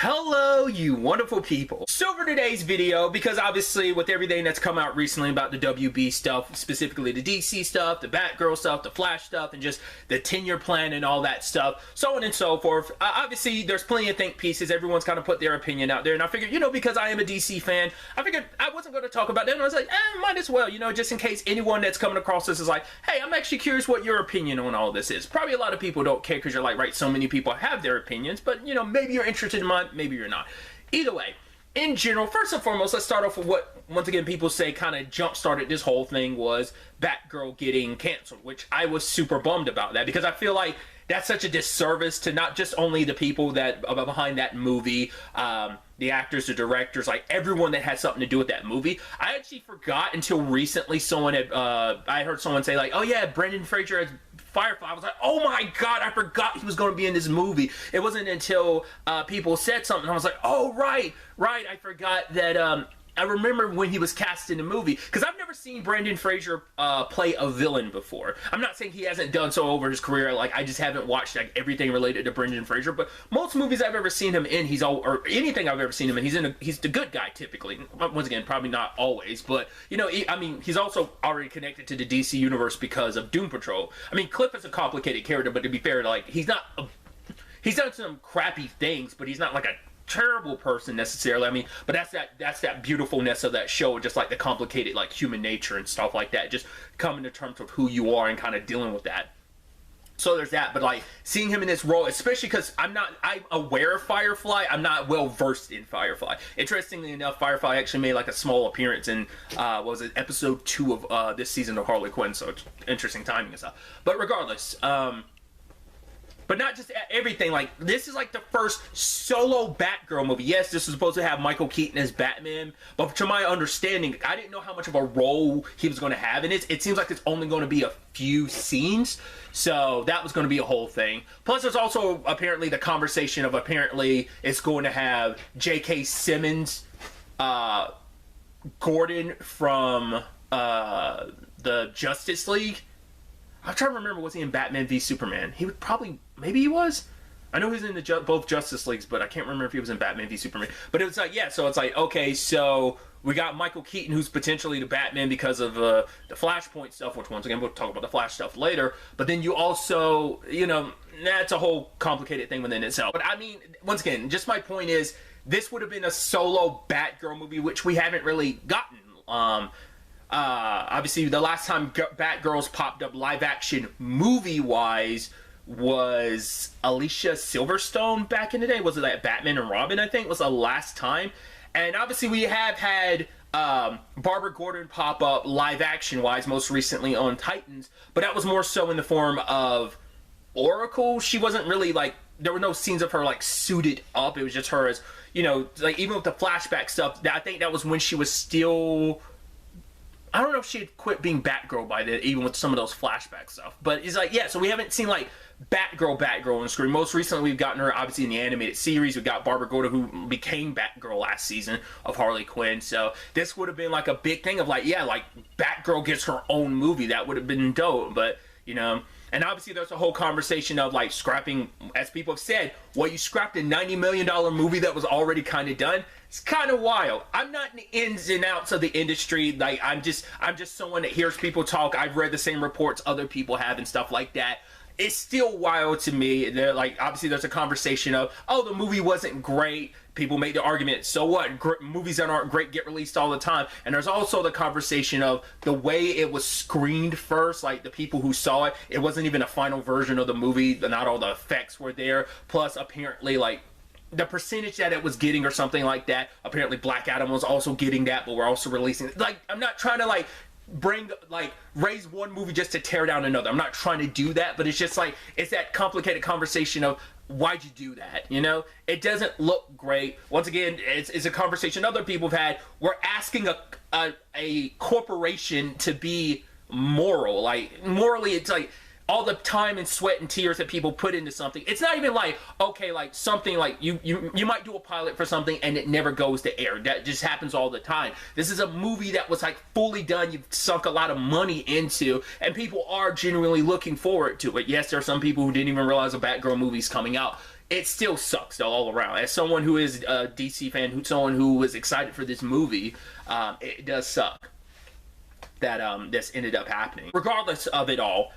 Hello, you wonderful people. So for today's video, because obviously with everything that's come out recently about the WB stuff, specifically the DC stuff, the Batgirl stuff, the Flash stuff, and just the 10-year plan and all that stuff, so on and so forth, obviously there's plenty of think pieces. Everyone's kind of put their opinion out there, and I figured, you know, because I am a DC fan, I figured I wasn't going to talk about that, and I was like, might as well, you know, just in case anyone that's coming across this is like, hey, I'm actually curious what your opinion on all this is. Probably a lot of people don't care because you're like, right, so many people have their opinions, but, you know, maybe you're interested in mine, maybe you're not. Either way, in general, first and foremost, let's start off with what, once again, people say kind of jump-started this whole thing was Batgirl getting canceled, which I was super bummed about that because I feel like that's such a disservice to not just only the people that are behind that movie, the actors, the directors, like everyone that had something to do with that movie. I actually forgot until recently someone had, I heard someone say like, oh yeah, Brendan Fraser as Firefly. I was like, oh my god, I forgot he was going to be in this movie. It wasn't until people said something, I was like, oh right, I forgot that, I remember when he was cast in the movie, because I've never seen Brendan Fraser play a villain before. I'm not saying he hasn't done so over his career, like I just haven't watched like everything related to Brendan Fraser, but most movies I've ever seen him in, or anything I've ever seen him in, he's the good guy typically. Once again, probably not always, but you know, I mean, he's also already connected to the DC universe because of Doom Patrol. I mean, Cliff is a complicated character, but to be fair, like he's done some crappy things, but he's not like a terrible person necessarily. I mean, but that's that beautifulness of that show, just like the complicated like human nature and stuff like that, just coming to terms with who you are and kind of dealing with that. So there's that, but like seeing him in this role, especially because I'm aware of Firefly, I'm not well versed in Firefly. Interestingly enough, Firefly actually made like a small appearance in what was it, episode 2 of this season of Harley Quinn, so it's interesting timing and stuff. But regardless, but not just everything, like, this is like the first solo Batgirl movie. Yes, this is supposed to have Michael Keaton as Batman, but to my understanding, I didn't know how much of a role he was going to have in it. It seems like it's only going to be a few scenes, so that was going to be a whole thing. Plus, there's also apparently the conversation of apparently it's going to have J.K. Simmons, Gordon from the Justice League. I'm trying to remember, was he in Batman v Superman? He would probably, maybe he was? I know he was in both Justice Leagues, but I can't remember if he was in Batman v Superman. But it was like, yeah, so it's like, okay, so we got Michael Keaton, who's potentially the Batman because of the Flashpoint stuff, which once again, we'll talk about the Flash stuff later. But then you also, you know, that's a whole complicated thing within itself. But I mean, once again, just my point is, this would have been a solo Batgirl movie, which we haven't really gotten. Obviously the last time Batgirls popped up live action movie wise was Alicia Silverstone back in the day. Was it like Batman and Robin, I think was the last time. And obviously we have had Barbara Gordon pop up live action wise most recently on Titans, but that was more so in the form of Oracle. She wasn't really like, there were no scenes of her like suited up. It was just her as, you know, like even with the flashback stuff, I think that was when she was still, I don't know if she had quit being Batgirl by then, even with some of those flashback stuff. But it's like, yeah, so we haven't seen like Batgirl on the screen. Most recently, we've gotten her obviously in the animated series. We got Barbara Gordon, who became Batgirl last season of Harley Quinn. So this would have been like a big thing of like, yeah, like Batgirl gets her own movie. That would have been dope. But, you know, and obviously there's a whole conversation of like scrapping, as people have said, well, you scrapped a $90 million movie that was already kind of done. It's kind of wild. I'm not in the ins and outs of the industry. Like I'm just someone that hears people talk. I've read the same reports other people have and stuff like that. It's still wild to me. They're like, obviously there's a conversation of, oh, the movie wasn't great. People make the argument, so what? Movies that aren't great get released all the time. And there's also the conversation of the way it was screened first, like the people who saw it, it wasn't even a final version of the movie. Not all the effects were there. Plus, apparently, like, the percentage that it was getting or something like that, apparently Black Adam was also getting that, but we're also releasing it. Like, I'm not trying to, like, raise one movie just to tear down another. I'm not trying to do that, but it's just like, it's that complicated conversation of, why'd you do that? You know, it doesn't look great. Once again, it's a conversation other people have had. We're asking a corporation to be moral. Like, morally, it's like all the time and sweat and tears that people put into something. It's not even like, okay, like something like you might do a pilot for something and it never goes to air. That just happens all the time. This is a movie that was like fully done. You've sunk a lot of money into, and people are genuinely looking forward to it. Yes, there are some people who didn't even realize a Batgirl movie's coming out. it still sucks though all around. As someone who is a DC fan, someone who was excited for this movie, it does suck that this ended up happening. Regardless of it all,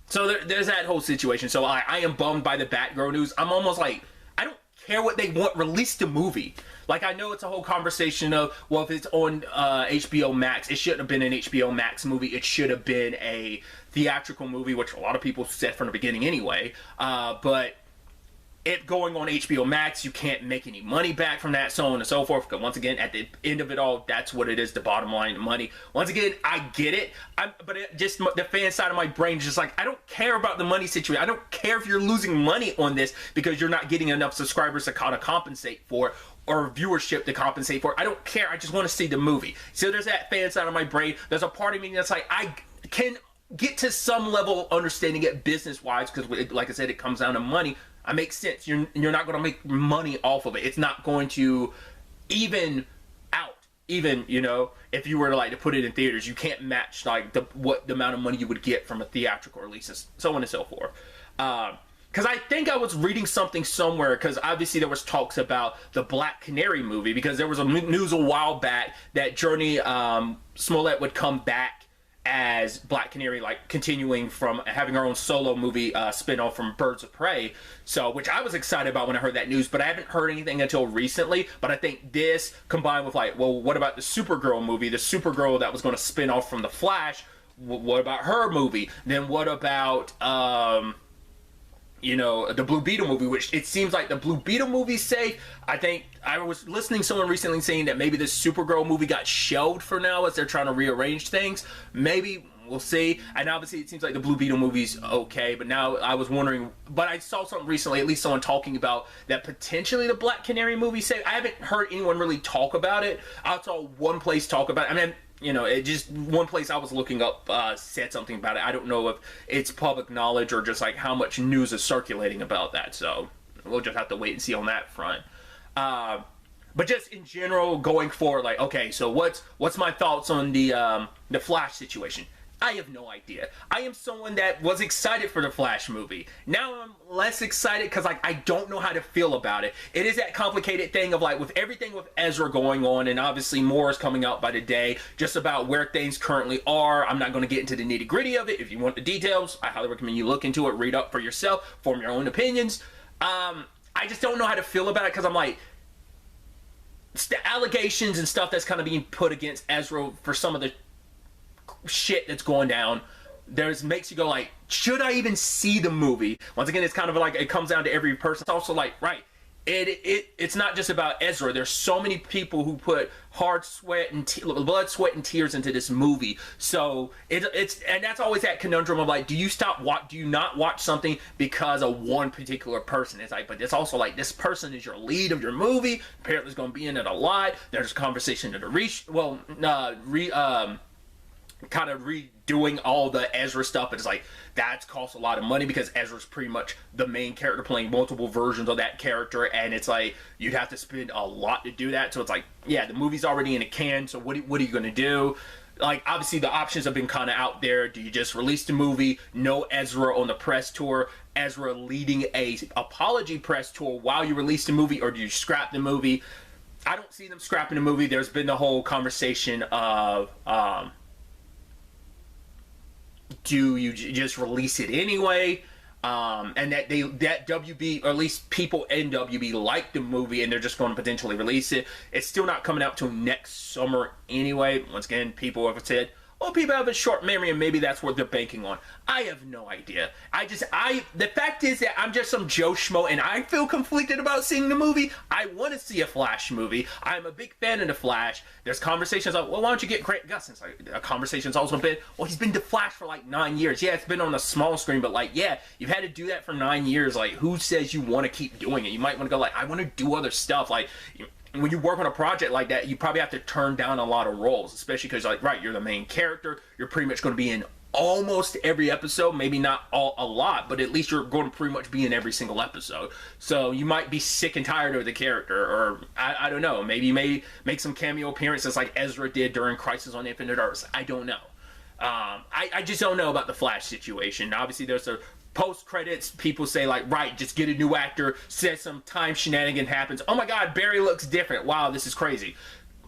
so there's that whole situation. So I am bummed by the Batgirl news. I'm almost like, I don't care what they want. Release the movie. Like, I know it's a whole conversation of, well, if it's on HBO Max, it shouldn't have been an HBO Max movie. It should have been a theatrical movie, which a lot of people said from the beginning anyway. But it going on HBO Max, you can't make any money back from that, so on and so forth. Because once again, at the end of it all, that's what it is, the bottom line, the money. Once again, I get it, but just the fan side of my brain is just like, I don't care about the money situation. I don't care if you're losing money on this because you're not getting enough subscribers to kind of compensate for it, or viewership to compensate for it. I don't care. I just want to see the movie. So there's that fan side of my brain. There's a part of me that's like, I can get to some level of understanding it business-wise, because like I said, it comes down to money. It makes sense. You're not going to make money off of it. It's not going to even out. Even, you know, if you were to like to put it in theaters, you can't match like the amount of money you would get from a theatrical release, so on and so forth. Because I think I was reading something somewhere, because obviously there was talks about the Black Canary movie, because there was a news a while back that Journey Smollett would come back as Black Canary, like continuing from having her own solo movie spin-off from Birds of Prey. So, which I was excited about when I heard that news, but I haven't heard anything until recently. But I think this combined with like, well, what about the Supergirl movie? The Supergirl that was going to spin off from the Flash. What about her movie? Then what about you know, the Blue Beetle movie, which it seems like the Blue Beetle movie's safe. I think I was listening to someone recently saying that maybe this Supergirl movie got shelved for now as they're trying to rearrange things. Maybe, we'll see. And obviously it seems like the Blue Beetle movie's okay, but now I was wondering, but I saw something recently, at least someone talking about that potentially the Black Canary movie safe. I haven't heard anyone really talk about it. I saw one place talk about it. I mean, you know, it just, one place I was looking up said something about it. I don't know if it's public knowledge or just like how much news is circulating about that. So we'll just have to wait and see on that front. But just in general, going forward, like, okay, so what's my thoughts on the Flash situation? I have no idea. I am someone that was excited for the Flash movie. Now I'm less excited because like I don't know how to feel about it. It is that complicated thing of like with everything with Ezra going on, and obviously more is coming out by the day just about where things currently are. I'm not going to get into the nitty gritty of it. If you want the details, I highly recommend you look into it, read up for yourself, form your own opinions. I just don't know how to feel about it because I'm like, the allegations and stuff that's kind of being put against Ezra for some of the shit that's going down, makes you go like, should I even see the movie? Once again, it's kind of like, it comes down to every person. It's also like, right, it's not just about Ezra. There's so many people who put hard sweat and blood, sweat, and tears into this movie. So it's and that's always that conundrum of like, do you not watch something because of one particular person? It's like, but it's also like, this person is your lead of your movie. Apparently, is going to be in it a lot. There's conversation to kind of redoing all the Ezra stuff. It's like, that's cost a lot of money because Ezra's pretty much the main character playing multiple versions of that character, and it's like, you'd have to spend a lot to do that. So it's like, yeah, the movie's already in a can, so what are you going to do? Like, obviously the options have been kind of out there. Do you just release the movie, no Ezra on the press tour, Ezra leading a apology press tour while you release the movie, or do you scrap the movie? I don't see them scrapping the movie. There's been the whole conversation of do you just release it anyway? And that WB, or at least people in WB, like the movie and they're just going to potentially release it. It's still not coming out till next summer anyway. Once again, people have said, well, people have a short memory and maybe that's what they're banking on. I have no idea. The fact is that I'm just some Joe Schmo and I feel conflicted about seeing the movie. I want to see a Flash movie. I'm a big fan of the Flash. There's conversations like, well, why don't you get Grant Gustin's? Like, a conversation's also been, well, he's been the Flash for like 9 years. Yeah, it's been on a small screen, but like, yeah, you've had to do that for 9 years. Like, who says you want to keep doing it? You might want to go like, I want to do other stuff. Like, when you work on a project like that, you probably have to turn down a lot of roles, especially because, like, right, you're the main character. You're pretty much going to be in almost every episode. Maybe not a lot, but at least you're going to pretty much be in every single episode. So you might be sick and tired of the character, or I don't know. Maybe you may make some cameo appearances like Ezra did during Crisis on Infinite Earths. I don't know. I just don't know about the Flash situation. Obviously, there's a post credits, people say like, right, just get a new actor, says some time shenanigan happens. Oh my God, Barry looks different. Wow, this is crazy.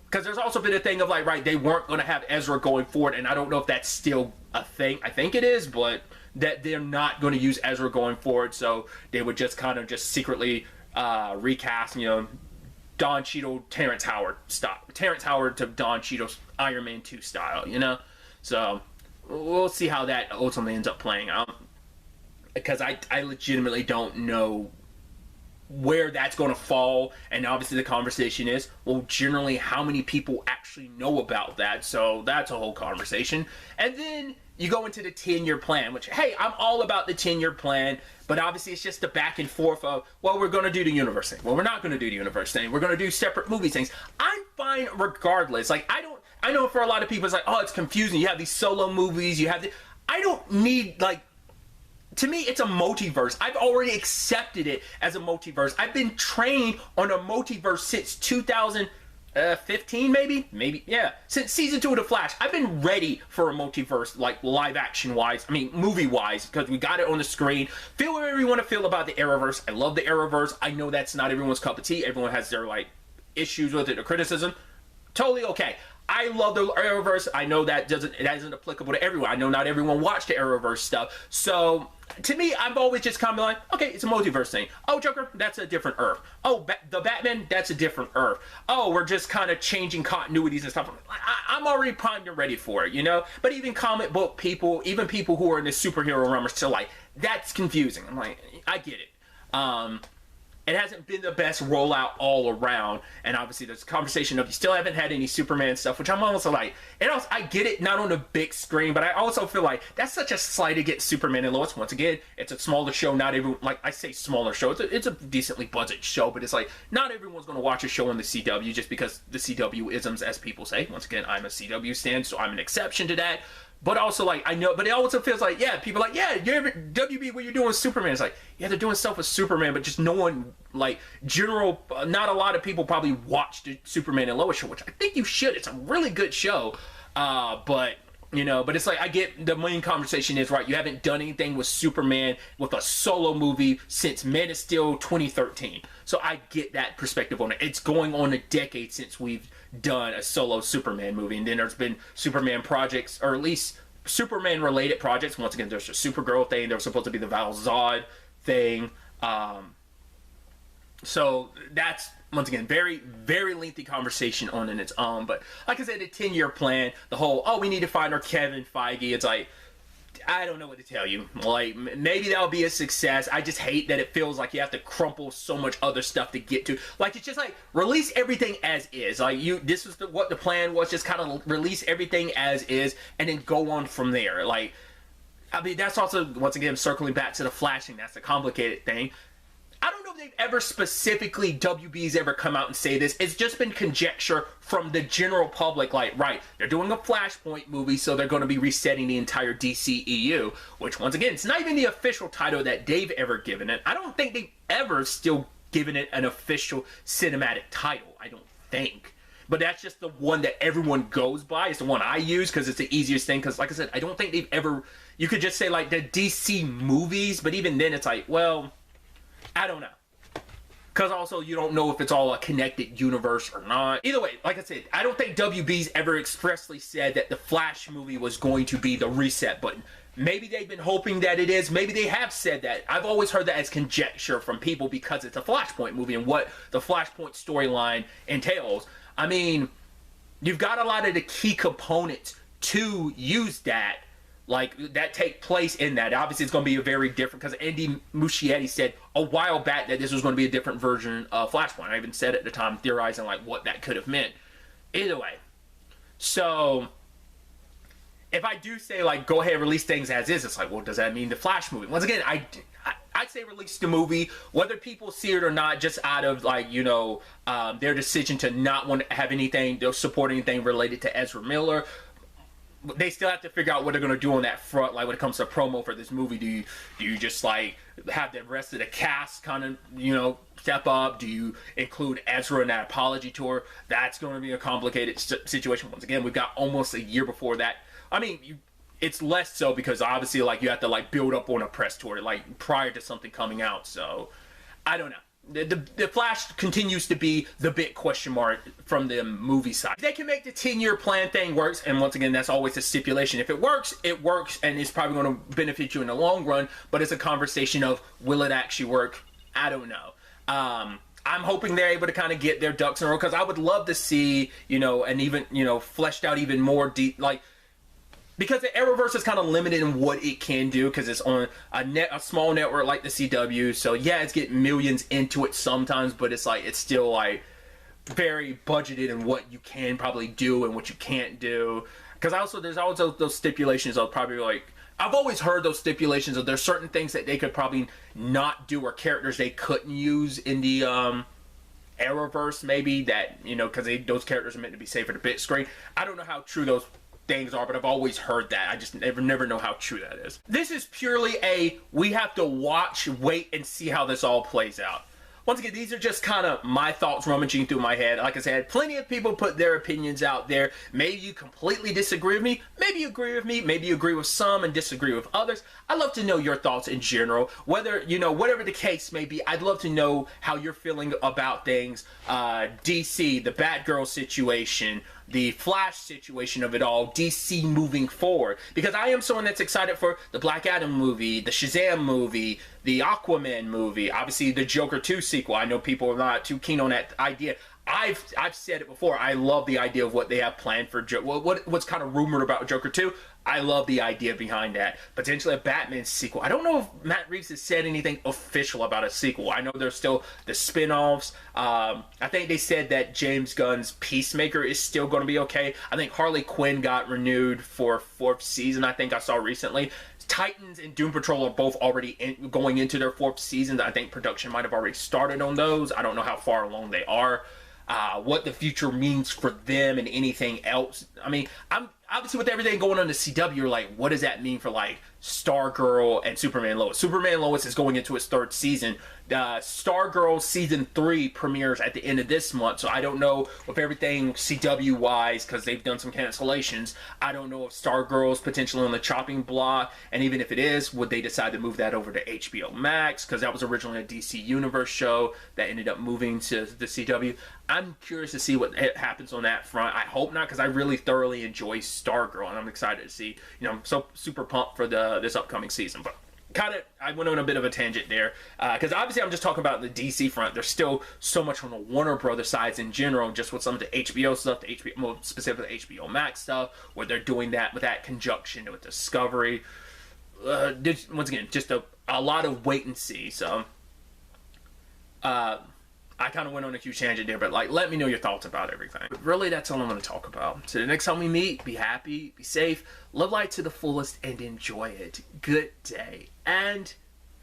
Because there's also been a thing of like, right, they weren't going to have Ezra going forward, and I don't know if that's still a thing. I think it is, but that they're not going to use Ezra going forward, so they would just kind of just secretly recast, you know, Don Cheadle, Terrence Howard style. Terrence Howard to Don Cheadle's Iron Man 2 style, you know? So we'll see how that ultimately ends up playing out. Because I legitimately don't know where that's going to fall, and obviously the conversation is, well, generally how many people actually know about that, so that's a whole conversation. And then you go into the 10-year plan, which, hey, I'm all about the 10-year plan, but obviously it's just the back and forth of, well, we're going to do the universe thing, well, we're not going to do the universe thing, we're going to do separate movie things. I'm fine regardless. Like, I know for a lot of people it's like, oh, it's confusing, you have these solo movies, you have the, I don't need, like, to me, it's a multiverse. I've already accepted it as a multiverse. I've been trained on a multiverse since 2015, maybe, yeah. Since season 2 of The Flash, I've been ready for a multiverse, like live action wise, I mean movie wise, because we got it on the screen. Feel whatever you want to feel about the Arrowverse. I love the Arrowverse. I know that's not everyone's cup of tea. Everyone has their like issues with it or criticism. Totally okay. I love the Arrowverse. I know that isn't applicable to everyone. I know not everyone watched the Arrowverse stuff. So to me, I've always just kind of like, okay, it's a multiverse thing. Oh, Joker, that's a different Earth. Oh, the Batman, that's a different Earth. Oh, we're just kind of changing continuities and stuff. I'm already primed and ready for it, you know? But even comic book people, even people who are in the superhero realm are still like, that's confusing. I'm like, I get it. It hasn't been the best rollout all around, and obviously there's a conversation of you still haven't had any Superman stuff, which I'm also like, and also I get it, not on the big screen, but I also feel like that's such a slight against Superman and Lois. Once again, it's a smaller show, not everyone, like I say smaller show, it's a decently budget show, but it's like, not everyone's going to watch a show on the CW just because the CW isms, as people say. Once again, I'm a CW stan, so I'm an exception to that. But also, like, I know, but it also feels like, yeah, people are like, yeah, you ever, WB, what you're doing with Superman? It's like, yeah, they're doing stuff with Superman, but just no one, like, not a lot of people probably watched the Superman and Lois show, which I think you should. It's a really good show. But, you know, but it's like, I get the main conversation is, right, you haven't done anything with Superman with a solo movie since Man of Steel 2013. So I get that perspective on it. It's going on a decade since we've done a solo Superman movie, and then there's been Superman projects, or at least Superman related projects. Once again, there's a Supergirl thing, there was supposed to be the Val Zod thing, so that's, once again, very, very lengthy conversation on in its own. But like I said, the 10-year plan, the whole, oh, we need to find our Kevin Feige, it's like, I don't know what to tell you. Like, maybe that'll be a success. I just hate that it feels like you have to crumple so much other stuff to get to. Like, it's just like, release everything as is. Like, this is what the plan was, just kind of release everything as is, and then go on from there. Like, I mean, that's also, once again, circling back to the flashing, that's a complicated thing. I don't know if they've ever specifically, WB's ever come out and say this. It's just been conjecture from the general public, like, right, they're doing a Flashpoint movie, so they're going to be resetting the entire DCEU, which, once again, it's not even the official title that they've ever given it. I don't think they've ever still given it an official cinematic title, I don't think. But that's just the one that everyone goes by. It's the one I use because it's the easiest thing, because, like I said, I don't think they've ever, you could just say, like, the DC movies, but even then it's like, well, I don't know. Because also, you don't know if it's all a connected universe or not. Either way, like I said, I don't think WB's ever expressly said that the Flash movie was going to be the reset button. Maybe they've been hoping that it is. Maybe they have said that. I've always heard that as conjecture from people because it's a Flashpoint movie and what the Flashpoint storyline entails. I mean, you've got a lot of the key components to use that. Like, that take place in that. Obviously, it's going to be a very different, because Andy Muschietti said a while back that this was going to be a different version of Flashpoint. I even said at the time, theorizing, like, what that could have meant. Either way. So, if I do say, like, go ahead, release things as is, it's like, well, does that mean the Flash movie? Once again, I'd say release the movie, whether people see it or not, just out of, like, you know, their decision to not want to have anything, support anything related to Ezra Miller. They still have to figure out what they're going to do on that front, like when it comes to promo for this movie. Do you just, like, have the rest of the cast kind of, you know, step up? Do you include Ezra in that apology tour? That's going to be a complicated situation. Once again, we've got almost a year before that. I mean, it's less so because obviously like you have to like build up on a press tour like prior to something coming out. So I don't know. The Flash continues to be the big question mark from the movie side. If they can make the 10-year plan thing works, and once again, that's always a stipulation. If it works, and it's probably going to benefit you in the long run, but it's a conversation of, will it actually work? I don't know. I'm hoping they're able to kind of get their ducks in a row, because I would love to see, you know, and even, you know, fleshed out even more deep, like, because the Arrowverse is kind of limited in what it can do because it's on a small network like the CW. So yeah, it's getting millions into it sometimes, but it's like it's still like very budgeted in what you can probably do and what you can't do. Because also there's always those stipulations of probably like I've always heard those stipulations of there's certain things that they could probably not do or characters they couldn't use in the Arrowverse maybe that, you know, because those characters are meant to be safe for the big screen. I don't know how true those things are, but I've always heard that. I just never know how true that is. This is purely we have to watch, wait, and see how this all plays out. Once again, these are just kind of my thoughts rummaging through my head. Like I said, plenty of people put their opinions out there. Maybe you completely disagree with me. Maybe you agree with me. Maybe you agree with some and disagree with others. I'd love to know your thoughts in general. Whether, you know, whatever the case may be, I'd love to know how you're feeling about things. DC, the Batgirl situation, the Flash situation of it all, DC moving forward. Because I am someone that's excited for the Black Adam movie, the Shazam movie, the Aquaman movie, obviously the Joker 2 sequel. I know people are not too keen on that idea. I've said it before. I love the idea of what they have planned for what's kind of rumored about Joker 2. I love the idea behind that. Potentially a Batman sequel. I don't know if Matt Reeves has said anything official about a sequel. I know there's still the spin-offs. I think they said that James Gunn's Peacemaker is still going to be okay. I think Harley Quinn got renewed for 4th season, I think I saw recently. Titans and Doom Patrol are both already going into their 4th seasons. I think production might have already started on those. I don't know how far along they are. What the future means for them and anything else. I mean, I'm obviously with everything going on in the CW, you're like, what does that mean for like Stargirl and Superman Lois? Superman Lois is going into its 3rd season. Stargirl season 3 premieres at the end of this month, so I don't know if everything CW wise, because they've done some cancellations. I don't know if Stargirl's potentially on the chopping block, and even if it is, would they decide to move that over to HBO Max? Because that was originally a DC Universe show that ended up moving to the CW. I'm curious to see what happens on that front. I hope not, because I really thoroughly enjoy Stargirl, and I'm excited to see. You know, I'm so super pumped for this upcoming season, but. I went on a bit of a tangent there because obviously I'm just talking about the DC front. There's still so much on the Warner Brothers sides in general, just with some of the HBO stuff, more specifically HBO Max stuff, where they're doing that with that conjunction with Discovery. Once again, just a lot of wait and see. So I kind of went on a huge tangent there, but like, let me know your thoughts about everything. But really, that's all I'm going to talk about. So the next time we meet, be happy, be safe, live life to the fullest, and enjoy it. Good day and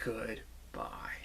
goodbye.